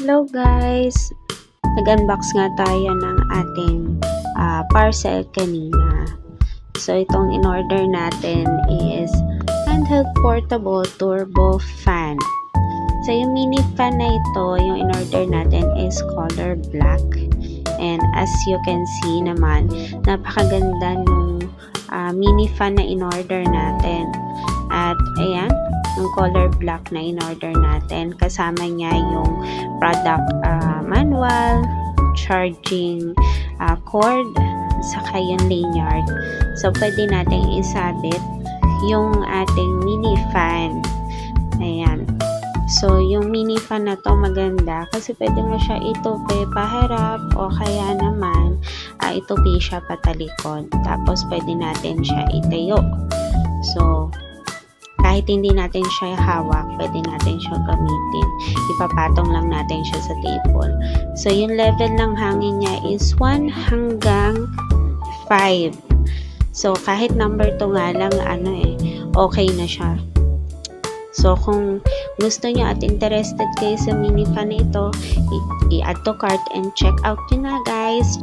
Hello guys! Nag-unbox nga tayo ng ating parcel kanina. So itong in-order natin is handheld portable turbo fan. So yung mini fan na ito, yung in-order natin is color black. And as you can see naman, napakaganda nung mini fan na in-order natin. At ayan, yung color black na in-order natin. Kasama niya yung product manual, charging cord, saka yung lanyard. So, pwede natin isabit yung ating mini fan. Ayan. So, yung mini fan na to maganda kasi pwede mo siya itupi paharap o kaya naman itupi siya patalikod. Tapos, pwede natin siya itayo. So, kahit hindi natin siya hawak, pwede natin siya gamitin. Ipapatong lang natin siya sa table. So, yung level ng hangin niya is 1 hanggang 5. So, kahit number 2 nga lang, okay na siya. So, kung gusto niyo at interested kayo sa mini fan ito, i-add to cart and check out nyo na guys.